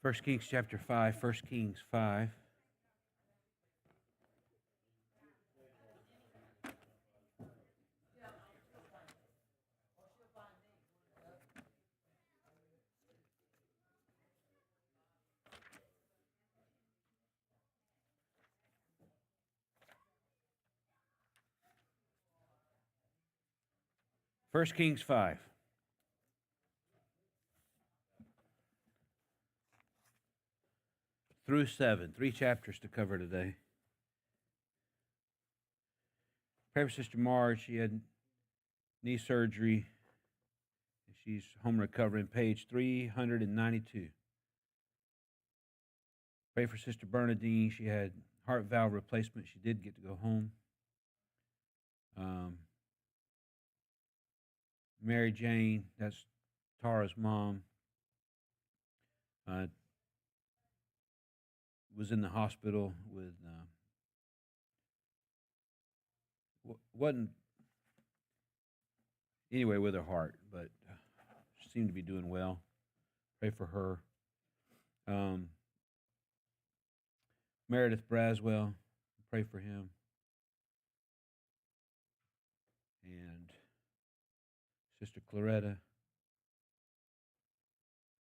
First Kings chapter 5, 1 Kings 5. First Kings 5 through 7. 3 chapters to cover today. Pray for Sister Marge. She had knee surgery. She's home recovering. Page 392. Pray for Sister Bernadine. She had heart valve replacement. She did get to go home. Mary Jane, that's Tara's mom, was in the hospital with wasn't anyway with her heart, but seemed to be doing well. Pray for her. Meredith Braswell, pray for him. And Sister Claretta.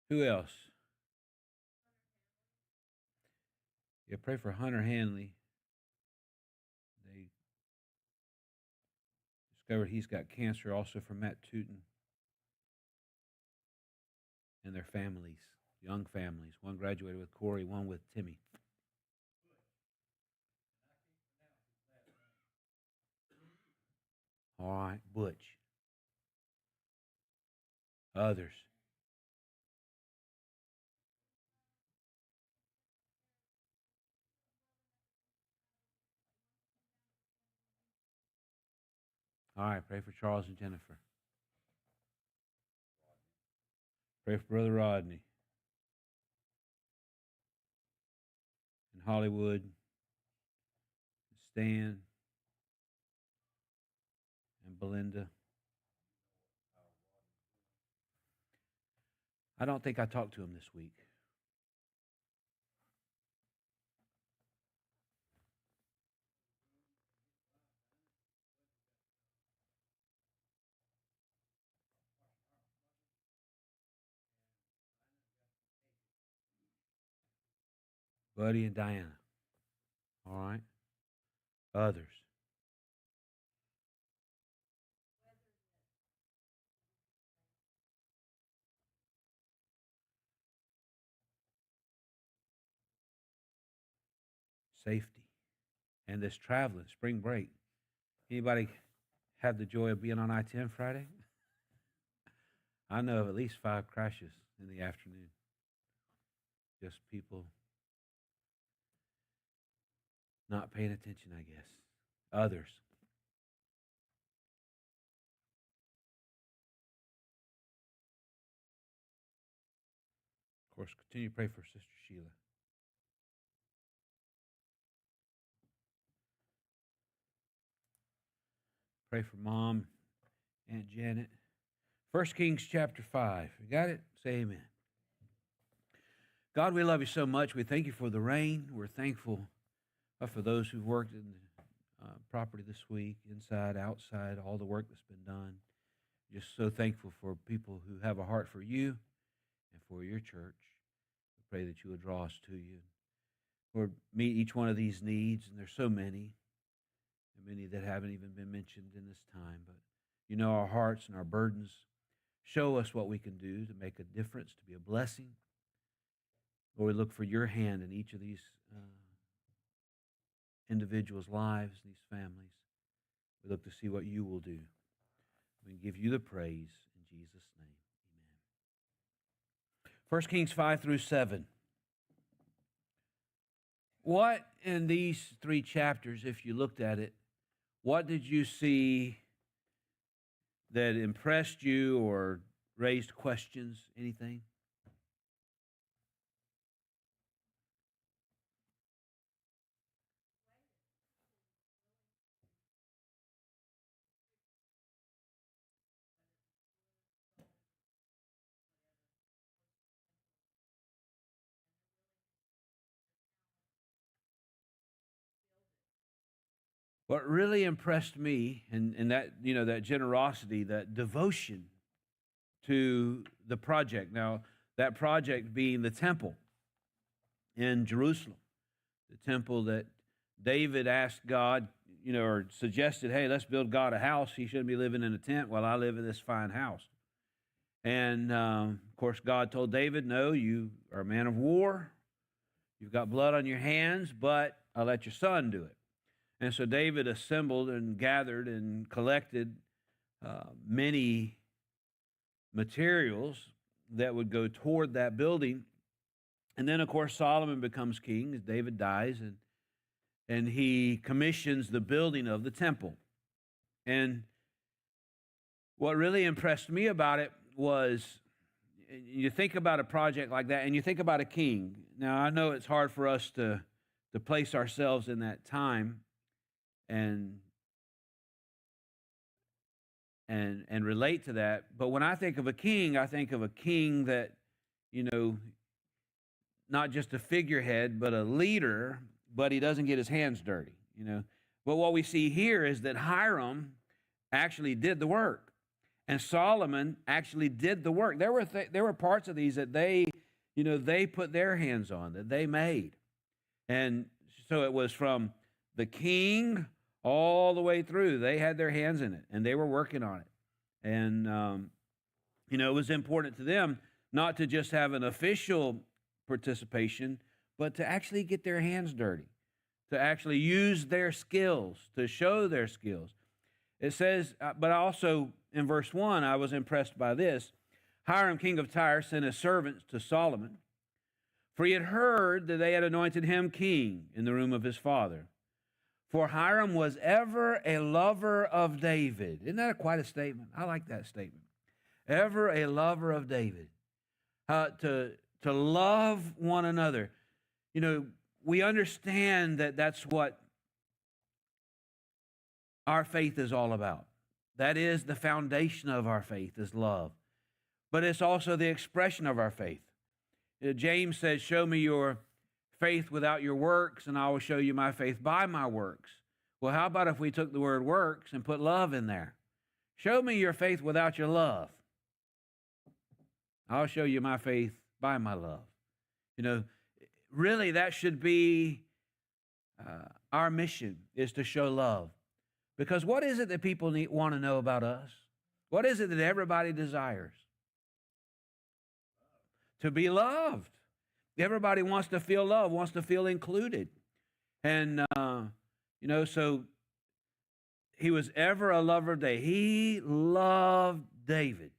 Who else? Yeah, pray for Hunter Hanley. They discovered he's got cancer, also for Matt Tootin and their families, young families. One graduated with Corey, one with Timmy. All right, Butch. Others. All right, pray for Charles and Jennifer. Pray for Brother Rodney. And Hollywood. And Stan. And Belinda. I don't think I talked to him this week. Buddy and Diana. All right. Others. Safety. And this traveling, spring break. Anybody have the joy of being on I-10 Friday? I know of at least 5 crashes in the afternoon. Just people not paying attention, I guess. Others. Of course, continue to pray for Sister Sheila. Pray for Mom, Aunt Janet. 1 Kings chapter 5. You got it? Say amen. God, we love you so much. We thank you for the rain. We're thankful for those who've worked in the property this week, inside, outside, all the work that's been done. Just so thankful for people who have a heart for you and for your church. We pray that you would draw us to you. Lord, meet each one of these needs, and there's so many, and many that haven't even been mentioned in this time. But you know our hearts and our burdens. Show us what we can do to make a difference, to be a blessing. Lord, we look for your hand in each of these individuals' lives, these families. We look to see what you will do. We give you the praise in Jesus' name. Amen. 1 Kings 5 through 7. What in these 3 chapters, if you looked at it, what did you see that impressed you or raised questions? Anything? What really impressed me, and that, that generosity, that devotion to the project. Now, that project being the temple in Jerusalem, the temple that David asked God, or suggested, hey, let's build God a house. He shouldn't be living in a tent while I live in this fine house. And, of course, God told David, no, you are a man of war. You've got blood on your hands, but I'll let your son do it. And so David assembled and gathered and collected many materials that would go toward that building. And then, of course, Solomon becomes king as David dies, and he commissions the building of the temple. And what really impressed me about it was, you think about a project like that, and you think about a king. Now, I know it's hard for us to place ourselves in that time and relate to that. But when I think of a king, I think of a king that, not just a figurehead, but a leader, but he doesn't get his hands dirty, But what we see here is that Hiram actually did the work, and Solomon actually did the work. There were parts of these that they put their hands on, that they made. And so it was from the king all the way through. They had their hands in it, and they were working on it. And, it was important to them not to just have an official participation, but to actually get their hands dirty, to actually use their skills, to show their skills. It says, but also in verse 1, I was impressed by this. Hiram, king of Tyre, sent his servants to Solomon, for he had heard that they had anointed him king in the room of his father. For Hiram was ever a lover of David. Isn't that quite a statement? I like that statement. Ever a lover of David. To love one another. We understand that that's what our faith is all about. That is the foundation of our faith, is love. But it's also the expression of our faith. James says, show me your faith without your works, and I will show you my faith by my works. Well, how about if we took the word works and put love in there? Show me your faith without your love. I'll show you my faith by my love. Really, that should be our mission, is to show love. Because what is it that people want to know about us? What is it that everybody desires? To be loved. Everybody wants to feel loved, wants to feel included. And, so he was ever a lover of David. He loved David.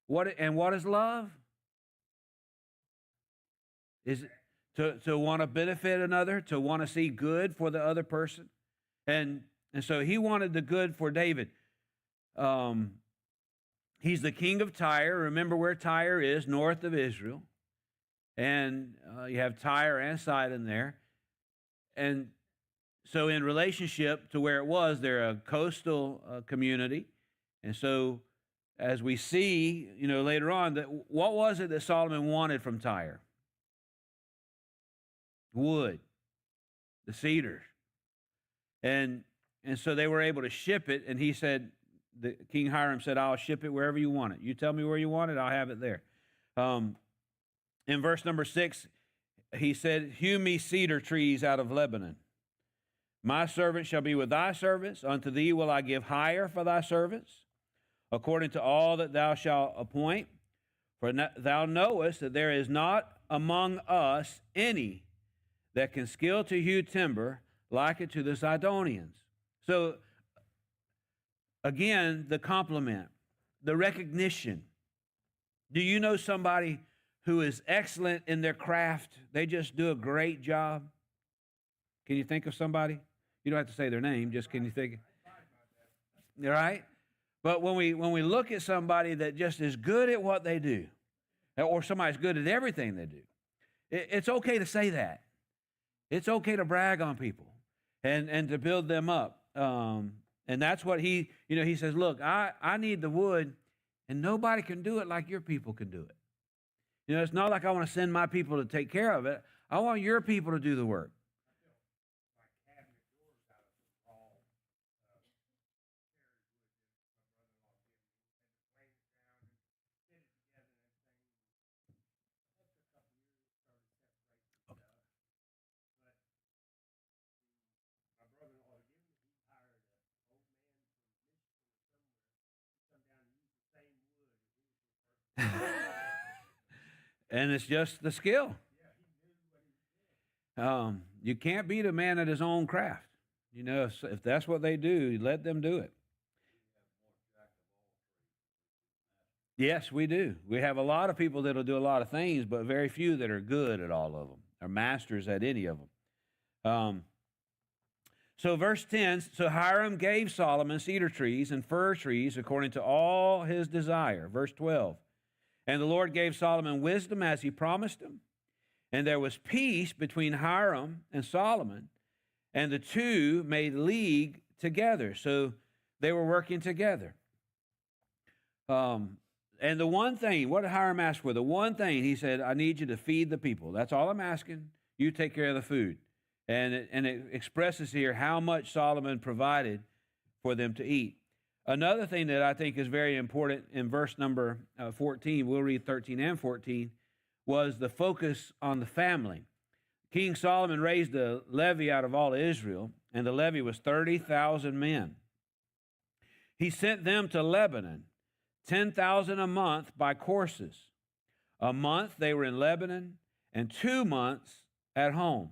What is love? Is it to want to benefit another, to want to see good for the other person? And so he wanted the good for David. He's the king of Tyre. Remember where Tyre is, north of Israel. And you have Tyre and Sidon there. And so in relationship to where it was, they're a coastal community. And so as we see, later on, that what was it that Solomon wanted from Tyre? Wood, the cedars. And so they were able to ship it, and he said, King Hiram said, I'll ship it wherever you want it. You tell me where you want it, I'll have it there. In verse number 6, he said, hew me cedar trees out of Lebanon. My servant shall be with thy servants. Unto thee will I give hire for thy servants, according to all that thou shalt appoint. For thou knowest that there is not among us any that can skill to hew timber like it to the Sidonians. So, again, the compliment, the recognition. Do you know somebody who is excellent in their craft? They just do a great job. Can you think of somebody? You don't have to say their name, just can you think? All right? But when we look at somebody that just is good at what they do, or somebody's good at everything they do, it's okay to say that. It's okay to brag on people and to build them up. And that's what he says, look, I need the wood, and nobody can do it like your people can do it. It's not like I want to send my people to take care of it. I want your people to do the work. And it's just the skill. You can't beat a man at his own craft. You know, if that's what they do, let them do it. Yes, we do. We have a lot of people that'll do a lot of things, but very few that are good at all of them, or masters at any of them. So verse 10, so Hiram gave Solomon cedar trees and fir trees according to all his desire. Verse 12, and the Lord gave Solomon wisdom as he promised him. And there was peace between Hiram and Solomon, and the two made league together. So they were working together. And the one thing, what did Hiram ask for? The one thing, he said, I need you to feed the people. That's all I'm asking. You take care of the food. And it expresses here how much Solomon provided for them to eat. Another thing that I think is very important in verse number 14, we'll read 13 and 14, was the focus on the family. King Solomon raised a levy out of all Israel, and the levy was 30,000 men. He sent them to Lebanon, 10,000 a month by courses. A month they were in Lebanon, and 2 months at home.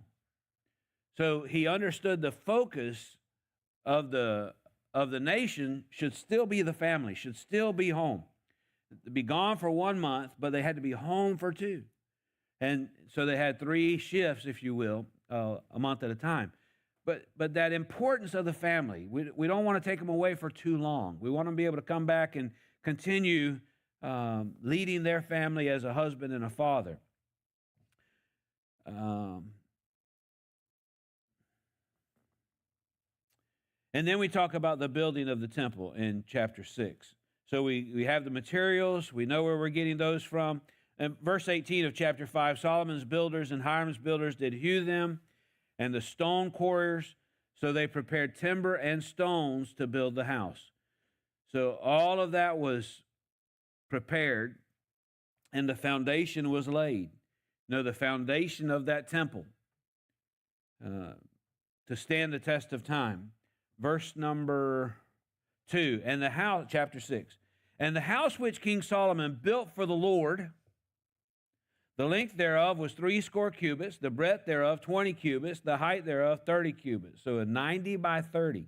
So he understood the focus of the nation should still be the family, should still be home. To be gone for 1 month, but they had to be home for 2. And so they had 3 shifts, if you will, a month at a time. But that importance of the family, we don't want to take them away for too long. We want them to be able to come back and continue leading their family as a husband and a father. And then we talk about the building of the temple in chapter 6. So we have the materials. We know where we're getting those from. And verse 18 of chapter 5, Solomon's builders and Hiram's builders did hew them, and the stone quarriers, so they prepared timber and stones to build the house. So all of that was prepared, and the foundation was laid. You know, the foundation of that temple to stand the test of time. Verse number 2, and the house, chapter 6, and the house which King Solomon built for the Lord, the length thereof was 80 cubits, the breadth thereof 20 cubits, the height thereof 30 cubits, so a 90 by 30.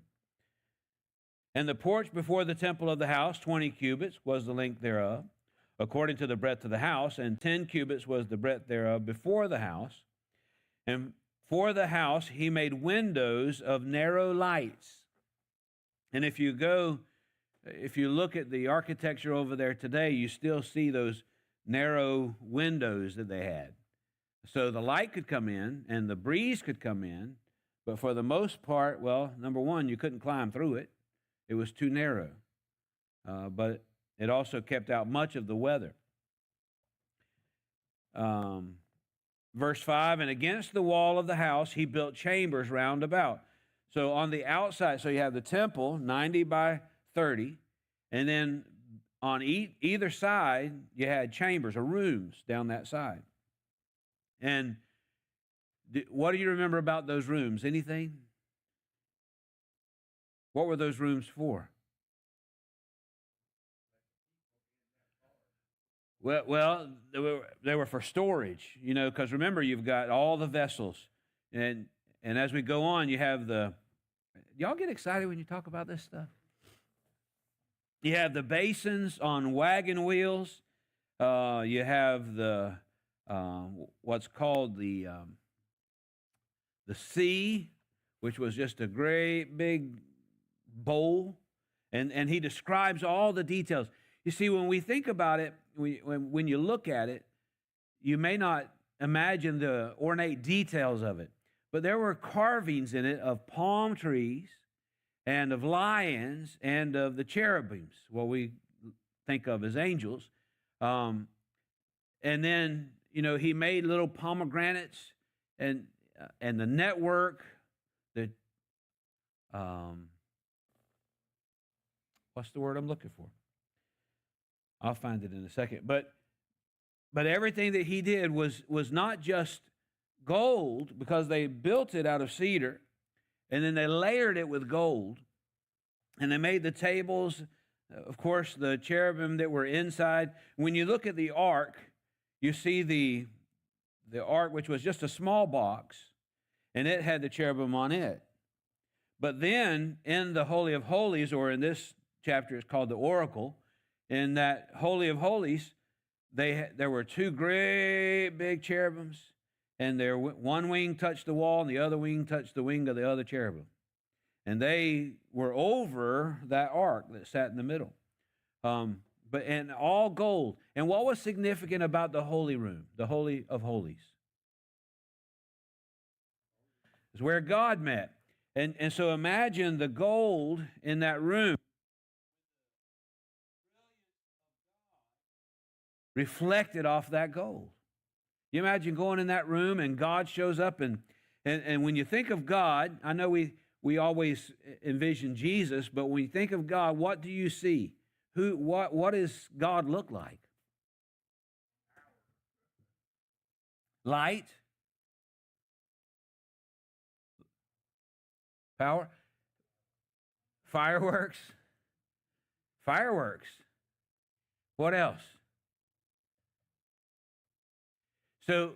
And the porch before the temple of the house, 20 cubits, was the length thereof, according to the breadth of the house, and 10 cubits was the breadth thereof before the house. And for the house he made windows of narrow lights. And if you look at the architecture over there today, you still see those narrow windows that they had. So the light could come in and the breeze could come in, but for the most part, well, number one, you couldn't climb through it. It was too narrow. But it also kept out much of the weather. Verse 5, and against the wall of the house he built chambers round about. So on the outside, so you have the temple, 90 by 30, and then on either side, you had chambers or rooms down that side. And what do you remember about those rooms? Anything? What were those rooms for? Well, they were for storage, you know, because remember, you've got all the vessels. And as we go on, you have y'all get excited when you talk about this stuff? You have the basins on wagon wheels. You have the what's called the sea, which was just a great big bowl, and he describes all the details. You see, when we think about it, when you look at it, you may not imagine the ornate details of it, but there were carvings in it of palm trees and of lions and of the cherubims, what we think of as angels. And then, you know, he made little pomegranates and the network, what's the word I'm looking for? I'll find it in a second. But everything that he did was not just gold, because they built it out of cedar, and then they layered it with gold, and they made the tables, of course, the cherubim that were inside. When you look at the ark, you see the ark, which was just a small box, and it had the cherubim on it. But then in the Holy of Holies, or in this chapter it's called the oracle, in that Holy of Holies, there were two great big cherubims, and one wing touched the wall and the other wing touched the wing of the other cherubim. And they were over that ark that sat in the middle. And all gold. And what was significant about the holy room, the Holy of Holies? It's where God met. And so imagine the gold in that room reflected off that gold. You imagine going in that room and God shows up, and when you think of God, I know we always envision Jesus, but when you think of God, what do you see? What does God look like? Light? Power? Fireworks? Fireworks. What else? So,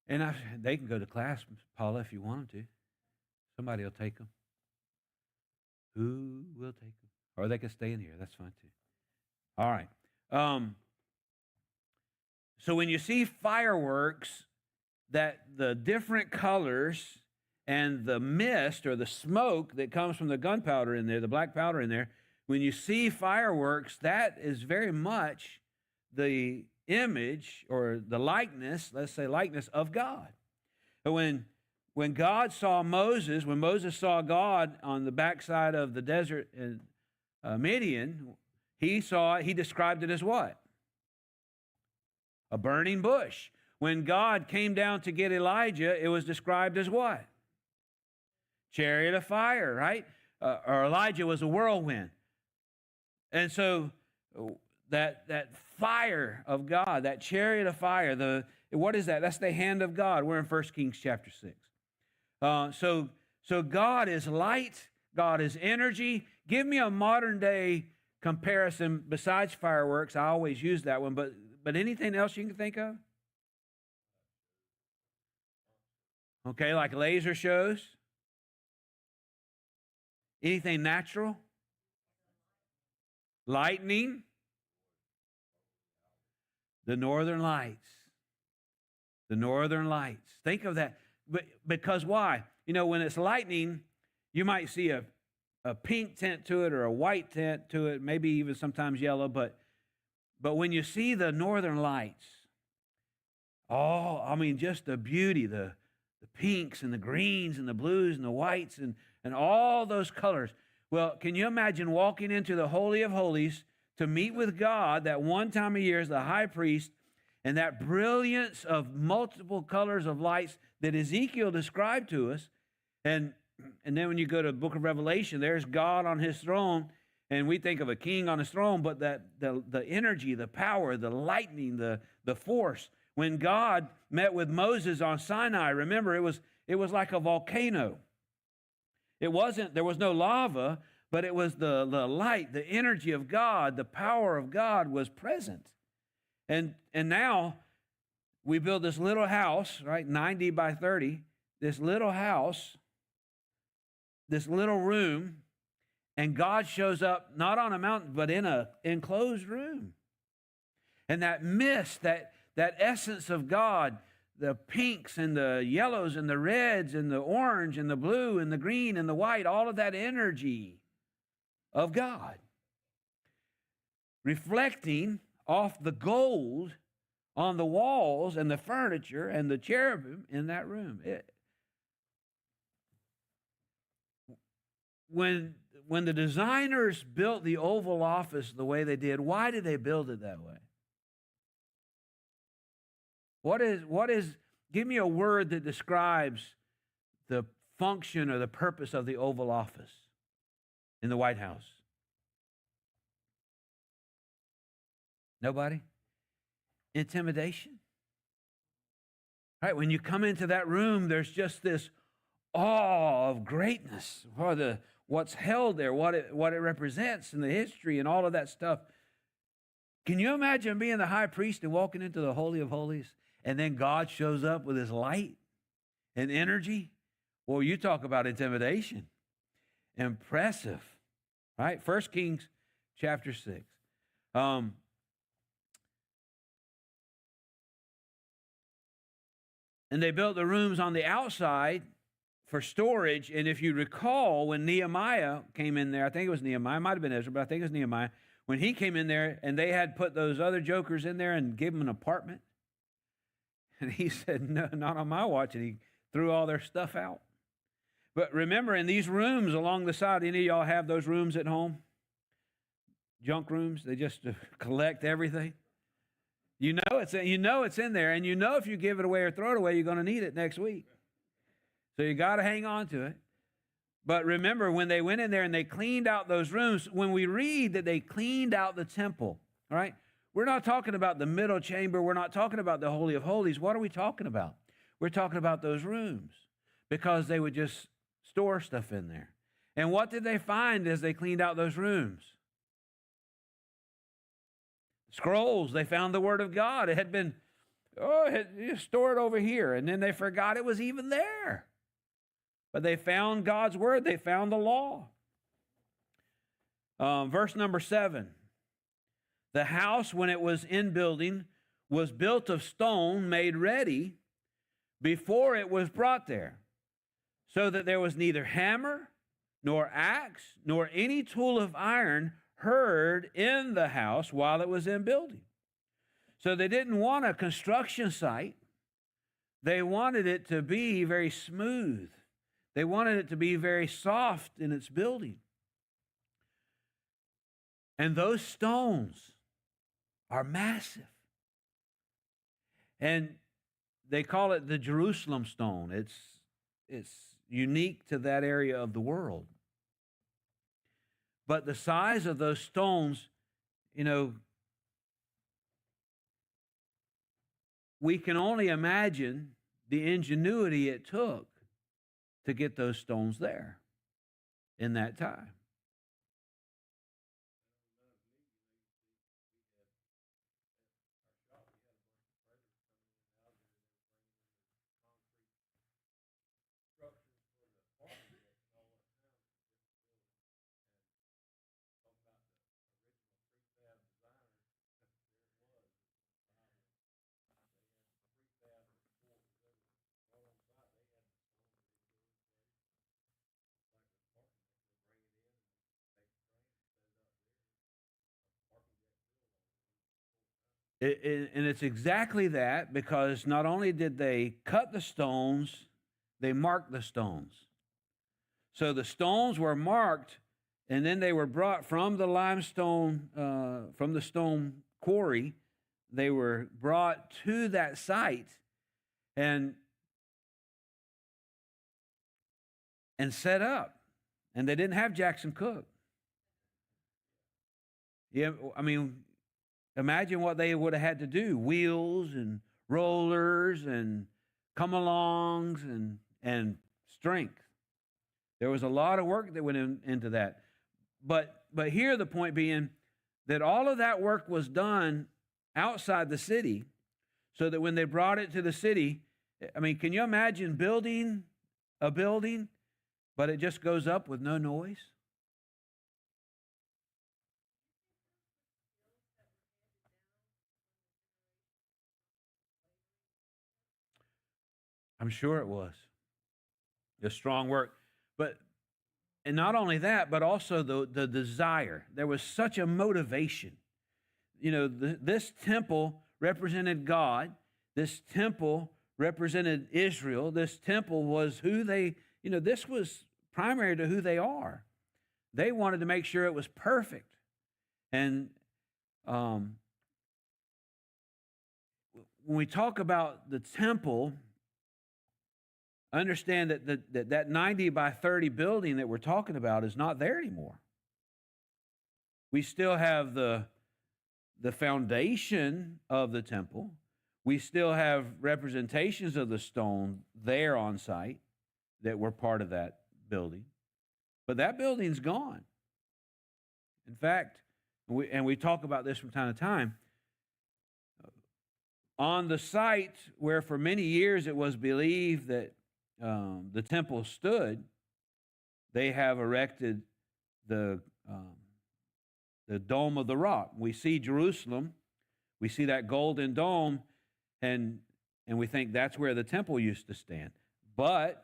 they can go to class, Paula, if you want them to. Somebody will take them. Who will take them? Or they can stay in here. That's fine too. All right. So when you see fireworks, that the different colors and the mist or the smoke that comes from the gunpowder in there, the black powder in there, when you see fireworks, that is very much the image or the likeness, let's say likeness of God. But when God saw Moses, when Moses saw God on the backside of the desert in Midian, he described it as what? A burning bush. When God came down to get Elijah, it was described as what? Chariot of fire, right? Or Elijah was a whirlwind. And so that fire of God, that chariot of fire, what is that? That's the hand of God. We're in 1 Kings chapter 6. So God is light, God is energy. Give me a modern day comparison besides fireworks. I always use that one, but anything else you can think of? Okay, like laser shows? Anything natural? Lightning? The northern lights. The northern lights. Think of that. Because why? You know, when it's lightning, you might see a pink tint to it or a white tint to it, maybe even sometimes yellow, but when you see the northern lights, just the beauty, the pinks and the greens and the blues and the whites and all those colors. Well, can you imagine walking into the Holy of Holies to meet with God that one time a year as the high priest, and that brilliance of multiple colors of lights that Ezekiel described to us, and then when you go to the book of Revelation, there's God on his throne, and we think of a king on his throne, but that the energy, the power, the lightning, the force. When God met with Moses on Sinai, remember, it was like a volcano. There was no lava, but it was the light, the energy of God, the power of God was present. And now we build this little house, right, 90 by 30, this little house, this little room, and God shows up not on a mountain, but in an enclosed room. And that mist, that essence of God, the pinks and the yellows and the reds and the orange and the blue and the green and the white, all of that energy of God, reflecting off the gold on the walls and the furniture and the cherubim in that room. When the designers built the Oval Office the way they did, why did they build it that way? What is, give me a word that describes the function or the purpose of the Oval Office in the White House. Nobody? Intimidation. Right? When you come into that room, there's just this awe of greatness for what's held there, what it represents, and the history and all of that stuff. Can you imagine being the high priest and walking into the Holy of Holies, and then God shows up with his light and energy? Well, you talk about intimidation. Impressive, right? 1 Kings chapter 6. And they built the rooms on the outside for storage. And if you recall, when Nehemiah came in there, I think it was Nehemiah, it might have been Ezra, but I think it was Nehemiah, when he came in there and they had put those other jokers in there and gave him an apartment. And he said, no, not on my watch. And he threw all their stuff out. But remember, in these rooms along the side, any of y'all have those rooms at home? Junk rooms? They just collect everything. You know it's in there, and you know if you give it away or throw it away, you're going to need it next week. So you got to hang on to it. But remember, when they went in there and they cleaned out those rooms, when we read that they cleaned out the temple, all right, we're not talking about the middle chamber. We're not talking about the Holy of Holies. What are we talking about? We're talking about those rooms, because they would just store stuff in there. And what did they find as they cleaned out those rooms? Scrolls. They found the Word of God. It had been, stored over here. And then they forgot it was even there. But they found God's Word. They found the law. Verse number 7. The house, when it was in building, was built of stone made ready before it was brought there, so that there was neither hammer, nor axe, nor any tool of iron heard in the house while it was in building. So they didn't want a construction site. They wanted it to be very smooth. They wanted it to be very soft in its building. And those stones are massive. And they call it the Jerusalem stone. It's unique to that area of the world. But the size of those stones, we can only imagine the ingenuity it took to get those stones there in that time. And it's exactly that, because not only did they cut the stones, they marked the stones. So the stones were marked, and then they were brought from the limestone, from the stone quarry. They were brought to that site and set up. And they didn't have Jackson Cook. Yeah, I mean, imagine what they would have had to do: wheels and rollers and come-alongs and strength. There was a lot of work that went into that. But here the point being that all of that work was done outside the city, so that when they brought it to the city, I mean, can you imagine building a building, but it just goes up with no noise? I'm sure it was. The strong work. And not only that, but also the desire. There was such a motivation. This temple represented God. This temple represented Israel. This temple was who they, this was primary to who they are. They wanted to make sure it was perfect. And when we talk about the temple, understand that 90 by 30 building that we're talking about is not there anymore. We still have the foundation of the temple. We still have representations of the stone there on site that were part of that building. But that building's gone. In fact, We talk about this from time to time. On the site where for many years it was believed that the temple stood, they have erected the Dome of the Rock. We see Jerusalem, we see that golden dome, and we think that's where the temple used to stand. But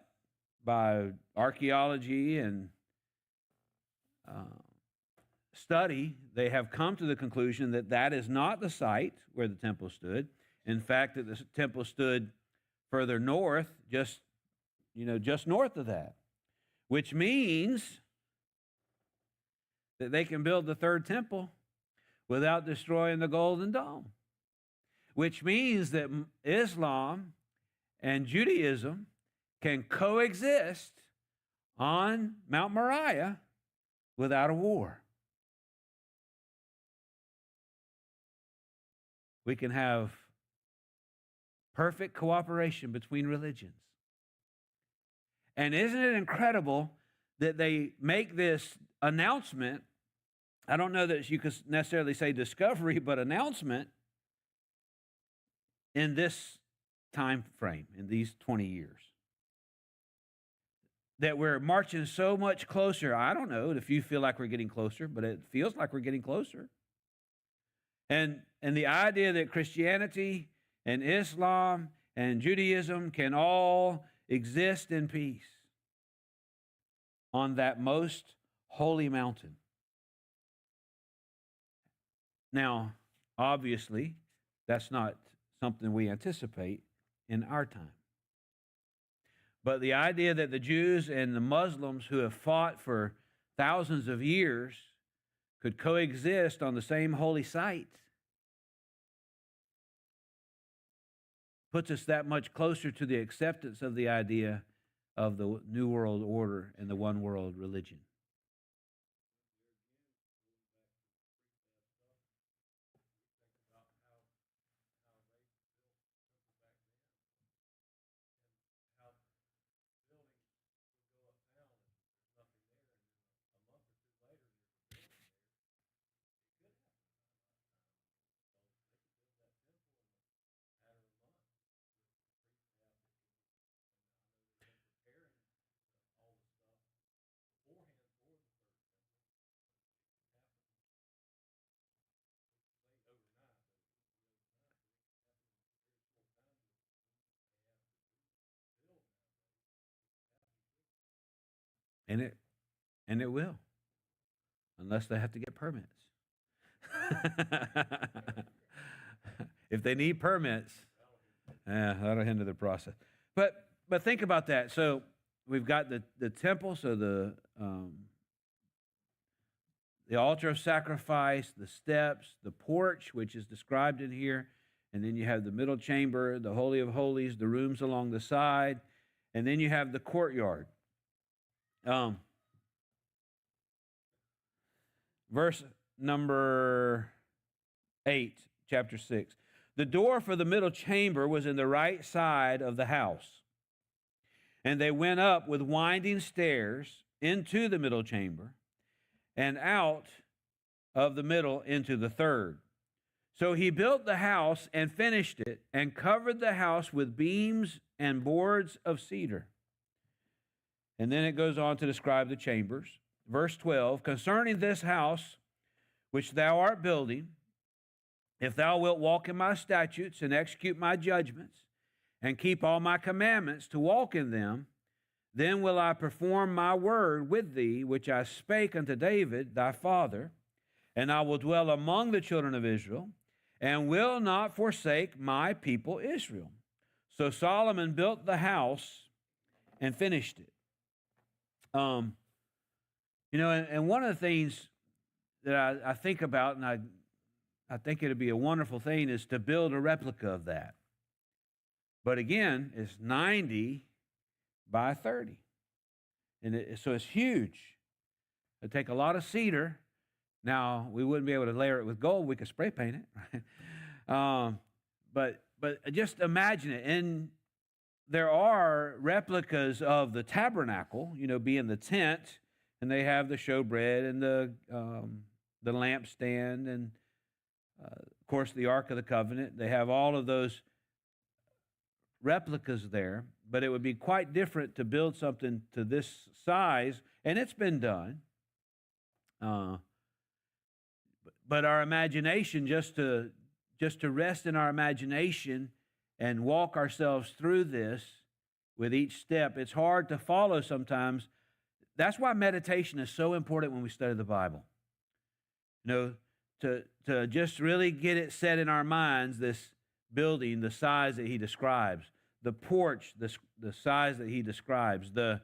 by archaeology and study, they have come to the conclusion that that is not the site where the temple stood. In fact, that the temple stood further north, just north of that, which means that they can build the third temple without destroying the Golden Dome, which means that Islam and Judaism can coexist on Mount Moriah without a war. We can have perfect cooperation between religions. And isn't it incredible that they make this announcement? I don't know that you could necessarily say discovery, but announcement in this time frame, in these 20 years. That we're marching so much closer. I don't know if you feel like we're getting closer, but it feels like we're getting closer. And the idea that Christianity and Islam and Judaism can all exist in peace on that most holy mountain. Now, obviously, that's not something we anticipate in our time. But the idea that the Jews and the Muslims who have fought for thousands of years could coexist on the same holy site puts us that much closer to the acceptance of the idea of the New World Order and the one world religion. And it will, unless they have to get permits. If they need permits, that'll hinder the process. But think about that. So we've got the temple, so the altar of sacrifice, the steps, the porch, which is described in here, and then you have the middle chamber, the Holy of Holies, the rooms along the side, and then you have the courtyard. Verse number 8, chapter 6. The door for the middle chamber was in the right side of the house. And they went up with winding stairs into the middle chamber and out of the middle into the third. So he built the house and finished it and covered the house with beams and boards of cedar. And then it goes on to describe the chambers. Verse 12, concerning this house which thou art building, if thou wilt walk in my statutes and execute my judgments and keep all my commandments to walk in them, then will I perform my word with thee, which I spake unto David thy father, and I will dwell among the children of Israel, and will not forsake my people Israel. So Solomon built the house and finished it. And one of the things that I think about, and I think it'd be a wonderful thing, is to build a replica of that. But again, it's 90 by 30. And so it's huge. It'd take a lot of cedar. Now, we wouldn't be able to layer it with gold. We could spray paint it. Right? But just imagine it. And there are replicas of the tabernacle, being the tent, and they have the showbread and the the lampstand, and of course the Ark of the Covenant. They have all of those replicas there, but it would be quite different to build something to this size, and it's been done. But our imagination, just to rest in our imagination and walk ourselves through this with each step, it's hard to follow sometimes. That's why meditation is so important when we study the Bible. To just really get it set in our minds, this building, the size that he describes, the porch, the size that he describes, the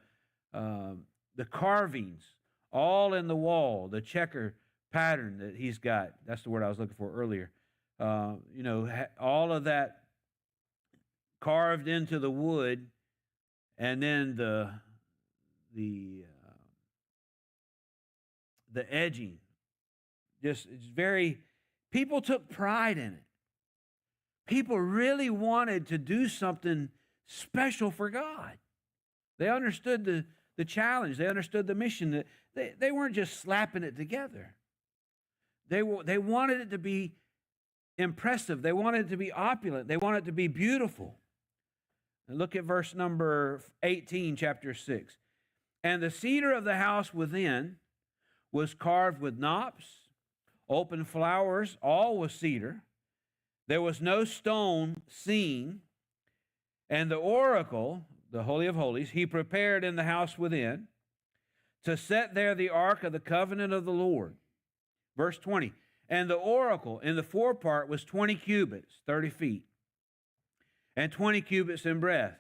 carvings, all in the wall, the checker pattern that he's got. That's the word I was looking for earlier. All of that carved into the wood, and then the edging. Just, it's very, people took pride in it. People really wanted to do something special for God. They understood the challenge. They understood the mission. They weren't just slapping it together. They wanted it to be impressive. They wanted it to be opulent. They wanted it to be beautiful. And look at verse number 18, chapter 6. And the cedar of the house within was carved with knops, open flowers, all was cedar. There was no stone seen. And the oracle, the Holy of Holies, he prepared in the house within to set there the ark of the covenant of the Lord. Verse 20, and the oracle in the forepart was 20 cubits, 30 feet, and 20 cubits in breadth,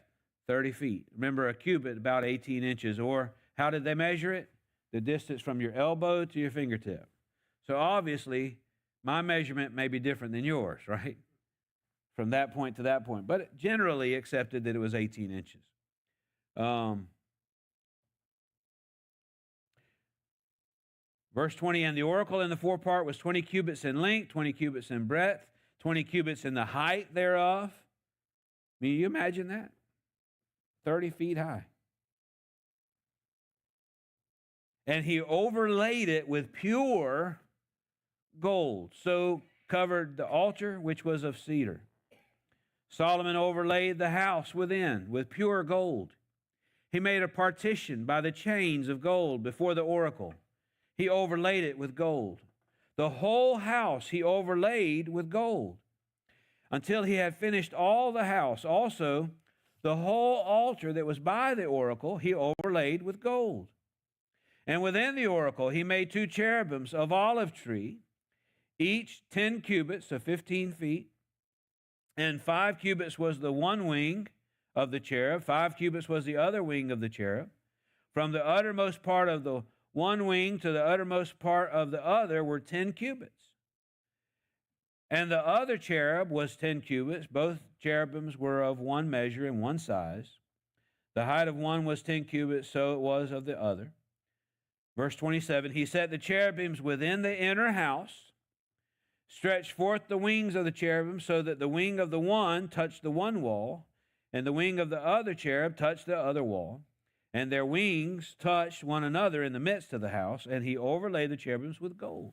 30 feet. Remember, a cubit, about 18 inches. Or how did they measure it? The distance from your elbow to your fingertip. So obviously, my measurement may be different than yours, right? From that point to that point. But generally accepted that it was 18 inches. Verse 20, and the oracle in the forepart was 20 cubits in length, 20 cubits in breadth, 20 cubits in the height thereof. I mean, you imagine that? 30 feet high. And he overlaid it with pure gold. So covered the altar, which was of cedar. Solomon overlaid the house within with pure gold. He made a partition by the chains of gold before the oracle. He overlaid it with gold. The whole house he overlaid with gold until he had finished all the house. Also, the whole altar that was by the oracle he overlaid with gold. And within the oracle he made 2 cherubims of olive tree, each 10 cubits, so 15 feet. And 5 cubits was the one wing of the cherub, 5 cubits was the other wing of the cherub. From the uttermost part of the one wing to the uttermost part of the other were 10 cubits. And the other cherub was 10 cubits. Both cherubims were of one measure and one size. The height of one was 10 cubits, so it was of the other. Verse 27, he set the cherubims within the inner house, stretched forth the wings of the cherubim so that the wing of the one touched the one wall, and the wing of the other cherub touched the other wall. And their wings touched one another in the midst of the house, and he overlaid the cherubims with gold.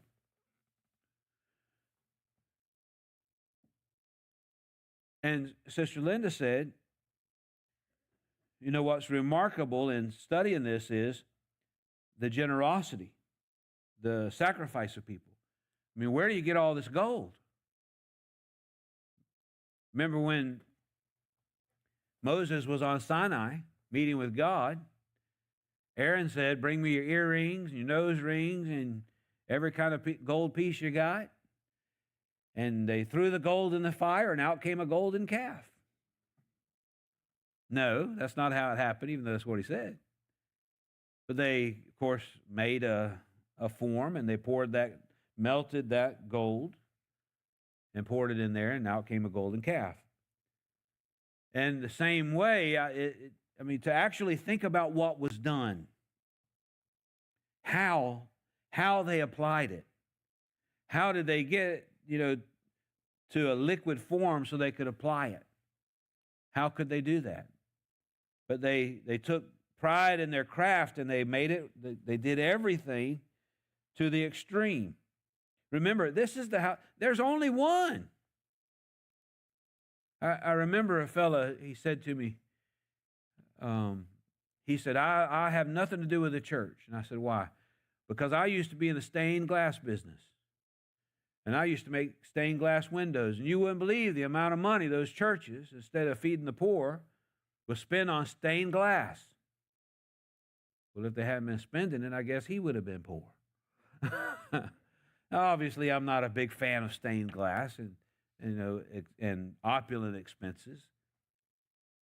And Sister Linda said, you know, what's remarkable in studying this is the generosity, the sacrifice of people. I mean, where do you get all this gold? Remember when Moses was on Sinai meeting with God, Aaron said, bring me your earrings, your nose rings, and every kind of gold piece you got. And they threw the gold in the fire, and out came a golden calf. No, that's not how it happened, even though that's what he said. But they, of course, made a form, and they melted that gold and poured it in there, and out came a golden calf. And the same way, to actually think about what was done, how they applied it, how did they get, to a liquid form so they could apply it? How could they do that? But they took pride in their craft, and they made it, they did everything to the extreme. Remember, this is the house. There's only one. I remember a fella, he said to me, he said, I have nothing to do with the church. And I said, why? Because I used to be in the stained glass business. And I used to make stained glass windows. And you wouldn't believe the amount of money those churches, instead of feeding the poor, would spend on stained glass. Well, if they hadn't been spending it, I guess he would have been poor. Obviously, I'm not a big fan of stained glass and opulent expenses.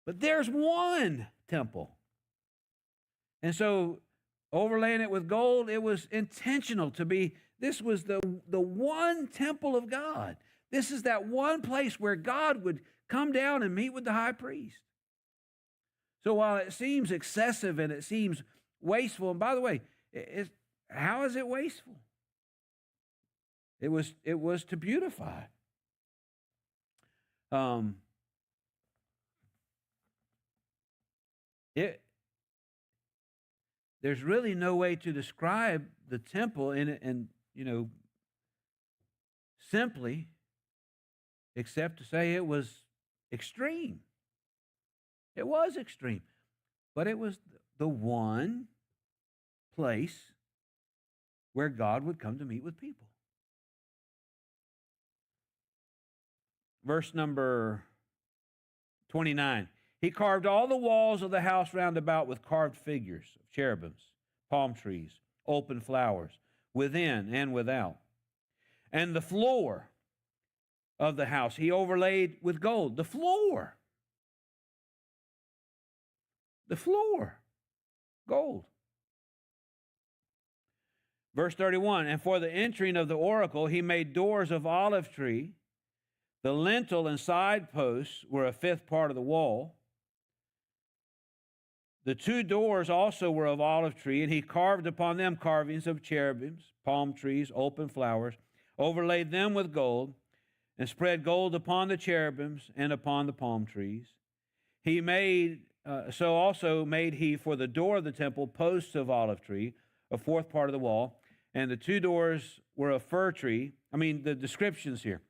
But there's one temple. And so overlaying it with gold, it was intentional to be, this was the one temple of God. This is that one place where God would come down and meet with the high priest. So while it seems excessive and it seems wasteful, and by the way, how is it wasteful? It was to beautify. There's really no way to describe the temple simply, except to say it was extreme. It was extreme, but it was the one place where God would come to meet with people. Verse number 29. He carved all the walls of the house round about with carved figures of cherubims, palm trees, open flowers, within and without. And the floor of the house he overlaid with gold. The floor, gold. Verse 31, and for the entering of the oracle he made doors of olive tree. The lintel and side posts were a fifth part of the wall. The two doors also were of olive tree, and he carved upon them carvings of cherubims, palm trees, open flowers, overlaid them with gold, and spread gold upon the cherubims and upon the palm trees. He made, so also made he for the door of the temple posts of olive tree, a fourth part of the wall, and the two doors were of fir tree. I mean, the descriptions here.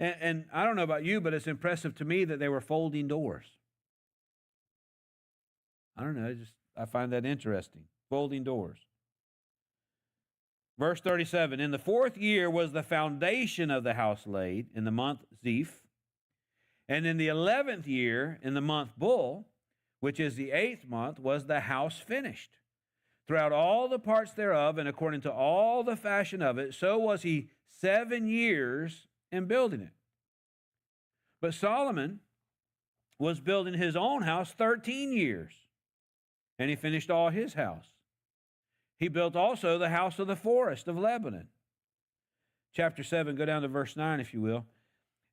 And I don't know about you, but it's impressive to me that they were folding doors. I don't know, I find that interesting. Folding doors. Verse 37, in the 4th year was the foundation of the house laid, in the month Zeph. And in the 11th year, in the month Bul, which is the 8th month, was the house finished. Throughout all the parts thereof, and according to all the fashion of it, so was he 7 years in building it. But Solomon was building his own house 13 years, and he finished all his house. He built also the house of the forest of Lebanon. Chapter 7, go down to verse 9, if you will.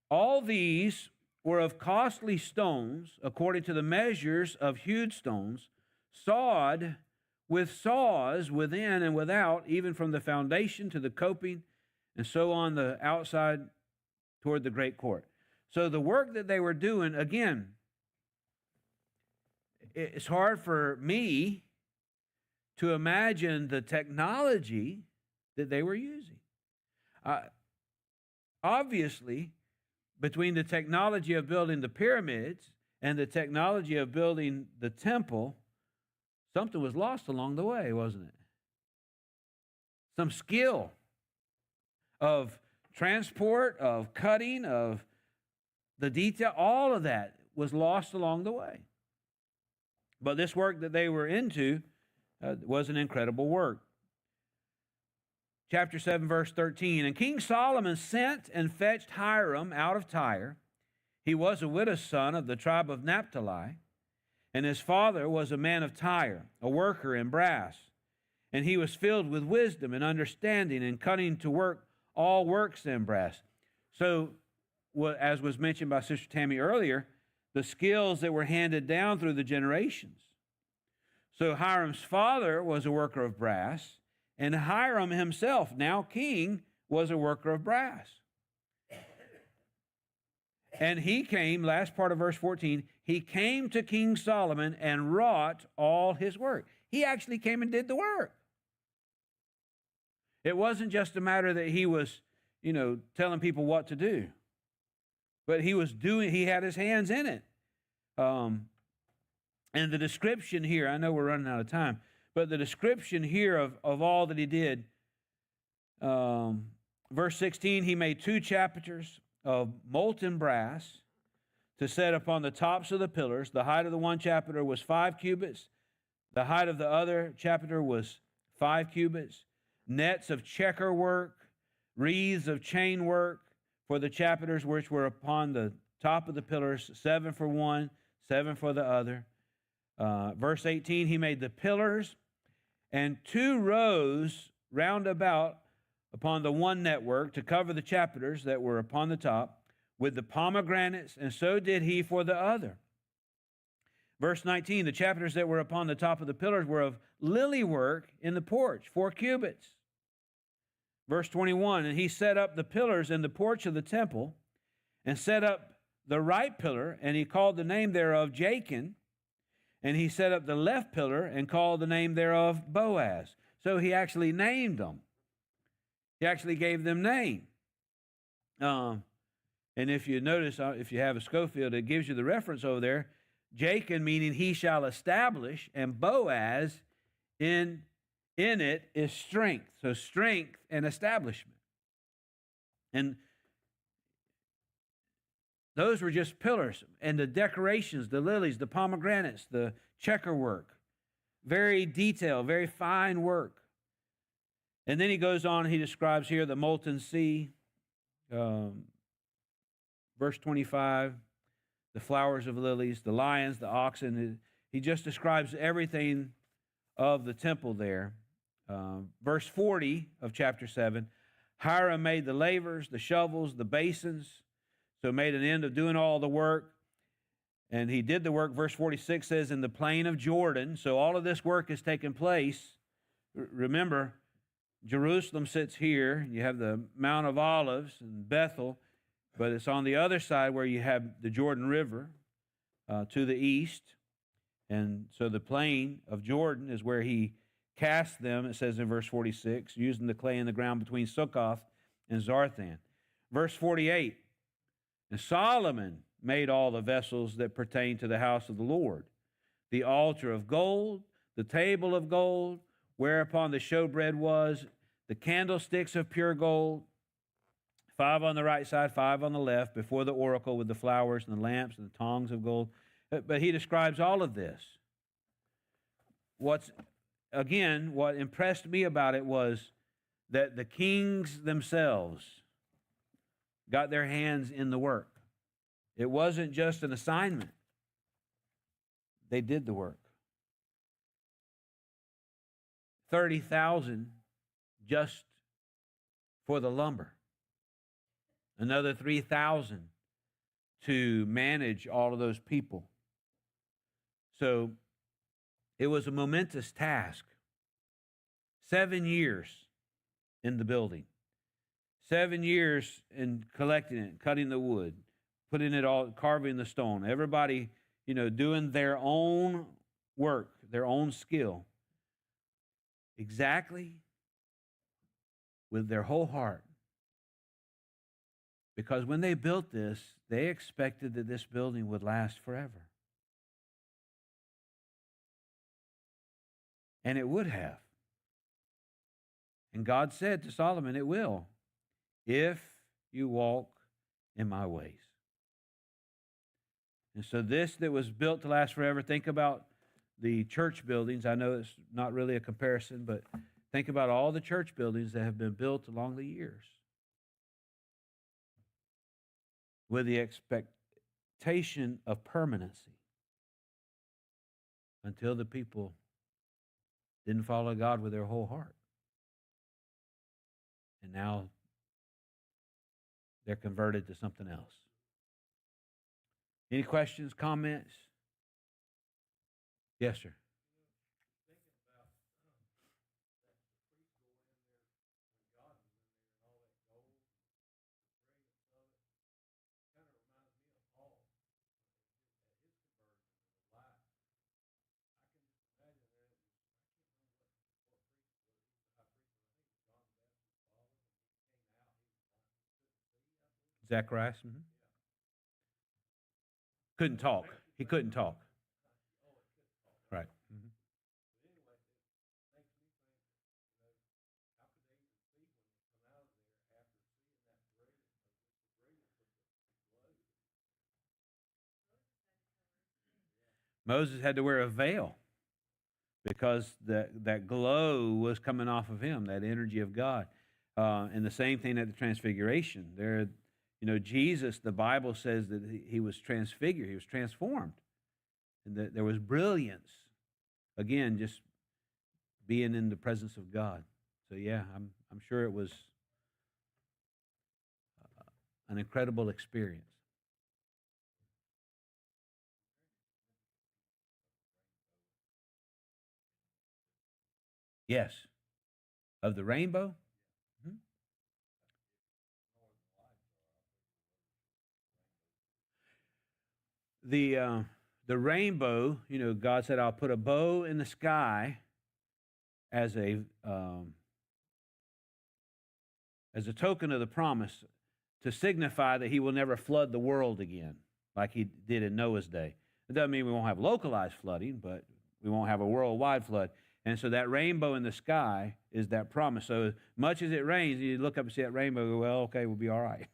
All these were of costly stones, according to the measures of hewed stones, sawed with saws within and without, even from the foundation to the coping, and so on the outside toward the great court. So the work that they were doing, again, it's hard for me to imagine the technology that they were using. Obviously, between the technology of building the pyramids and the technology of building the temple, something was lost along the way, wasn't it? Some skill of transport, of cutting, of the detail, all of that was lost along the way. But this work that they were into was an incredible work. Chapter 7, verse 13, and King Solomon sent and fetched Hiram out of Tyre. He was a widow's son of the tribe of Naphtali, and his father was a man of Tyre, a worker in brass. And he was filled with wisdom and understanding and cunning to work all works in brass. So, as was mentioned by Sister Tammy earlier, the skills that were handed down through the generations. So Hiram's father was a worker of brass, and Hiram himself, now king, was a worker of brass. And he came, last part of verse 14, he came to King Solomon and wrought all his work. He actually came and did the work. It wasn't just a matter that he was, telling people what to do, but he had his hands in it. And the description here, I know we're running out of time, but the description here of all that he did, verse 16, he made 2 chapiters of molten brass to set upon the tops of the pillars. The height of the one chapiter was 5 cubits. The height of the other chapiter was 5 cubits. Nets of checker work, wreaths of chain work for the chapiters which were upon the top of the pillars, 7 for one, 7 for the other. Verse 18, he made the pillars and 2 rows round about upon the one network to cover the chapiters that were upon the top with the pomegranates, and so did he for the other. Verse 19, the chapiters that were upon the top of the pillars were of lily work in the porch, 4 cubits. Verse 21, and he set up the pillars in the porch of the temple, and set up the right pillar, and he called the name thereof Jachin, and he set up the left pillar, and called the name thereof Boaz. So he actually named them. He actually gave them name. And if you notice, if you have a Schofield, it gives you the reference over there. Jachin meaning he shall establish, and Boaz in it is strength. So strength and establishment. And those were just pillars. And the decorations, the lilies, the pomegranates, the checker work. Very detailed, very fine work. And then he goes on, he describes here the molten sea. Verse 25, the flowers of lilies, the lions, the oxen. He just describes everything of the temple there. Verse 40 of chapter 7, Hiram made the lavers, the shovels, the basins, so made an end of doing all the work. And he did the work, verse 46 says, in the plain of Jordan. So all of this work has taken place. Remember, Jerusalem sits here. You have the Mount of Olives and Bethel, but it's on the other side where you have the Jordan River to the east. And so the plain of Jordan is where he cast them, it says in verse 46, using the clay in the ground between Sukkoth and Zarthan. Verse 48, and Solomon made all the vessels that pertain to the house of the Lord, the altar of gold, the table of gold, whereupon the showbread was, the candlesticks of pure gold, 5 on the right side, 5 on the left, before the oracle with the flowers and the lamps and the tongs of gold. But he describes all of this. What impressed me about it was that the kings themselves got their hands in the work. It wasn't just an assignment. They did the work. 30,000 just for the lumber. Another 3,000 to manage all of those people. So it was a momentous task. 7 years in the building. 7 years in collecting it, cutting the wood, putting it all, carving the stone. Everybody, doing their own work, their own skill. Exactly with their whole heart. Because when they built this, they expected that this building would last forever. And it would have. And God said to Solomon, it will, if you walk in my ways. And so this that was built to last forever, think about the church buildings. I know it's not really a comparison, but think about all the church buildings that have been built along the years with the expectation of permanency until the people didn't follow God with their whole heart. And now they're converted to something else. Any questions, comments? Yes, sir. Zacharias. Couldn't talk. He couldn't talk. Right. Moses had to wear a veil because that glow was coming off of him, that energy of God. And the same thing at the Transfiguration. There, Jesus, the Bible says that he was transfigured, he was transformed, and that there was brilliance. Again, just being in the presence of God. So yeah, I'm sure it was an incredible experience. Yes, of the rainbow. Mhm. The rainbow. God said, "I'll put a bow in the sky as a token of the promise to signify that He will never flood the world again, like He did in Noah's day." It doesn't mean we won't have localized flooding, but we won't have a worldwide flood. And so that rainbow in the sky is that promise. So much as it rains, you look up and see that rainbow, go, well, okay, we'll be all right.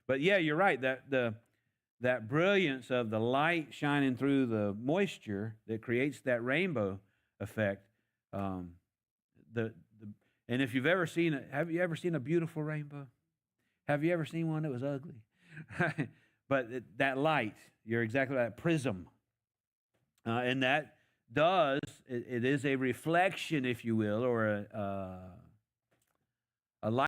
But yeah, you're right. That brilliance of the light shining through the moisture that creates that rainbow effect. Um, the and if you've ever seen have you ever seen a beautiful rainbow? Have you ever seen one that was ugly? But that light, you're exactly right, prism, and that it is a reflection, if you will, or a light